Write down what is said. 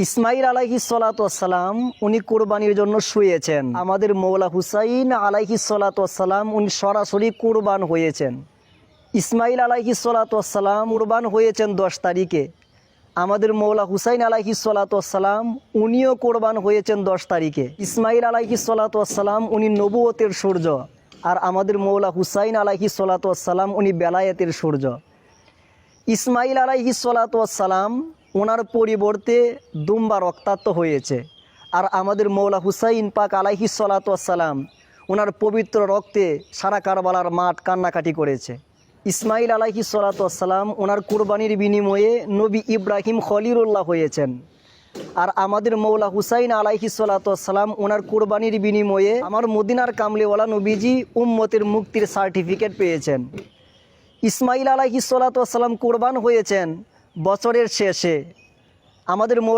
ইসমাইল আলাইহিস সালাতু ওয়াসসালাম উনি কুরবানির জন্য শুয়েছেন। আমাদের মৌলা হুসাইন আলাইহিস সালাতু ওয়াসসালাম উনি সরাসরি কুরবান হয়েছেন। ইসমাইল আলাইহিস সালাতু ওয়াসসালাম কুরবান হয়েছেন 10 তারিখে। আমাদের মৌলা হুসাইন আলাইহিস সালাতু ওয়াসসালাম উনিও কোরবান হয়েছেন 10 তারিখে। ইসমাইল আলাইহিস সালাতু ওয়াসসালাম উনি নবুয়তের সূর্য, আর আমাদের মৌলা হুসাইন আলাইহিস সালাতু ওয়াসসালাম উনি বেলায়েতের সূর্য। ইসমাইল আলাইহিস সালাতু ওয়াসসালাম ওনার পরিবর্তে দুম্বা রক্তাক্ত হয়েছে, আর আমাদের মৌলা হুসাইন পাক আলাইহিস সালাতু ওয়াসসালাম ওনার পবিত্র রক্তে সারা কারবালার মাঠ কান্নাকাটি করেছে। ইসমাইল আলাইহিস সালাতু ওয়াসসালাম ওনার কুরবানির বিনিময়ে নবী ইব্রাহিম খলিলুল্লাহ হয়েছেন, আর আমাদের মৌলা হুসাইন আলাইহিস সালাতু ওয়াসসালাম ওনার কুরবানির বিনিময়ে আমার মদিনার কামলিওয়ালা নবীজি উম্মতের মুক্তির সার্টিফিকেট পেয়েছেন। ইসমাইল আলাইহিস সালাতু ওয়াসসালাম কুরবান হয়েছেন বছরের শেষে। আমাদের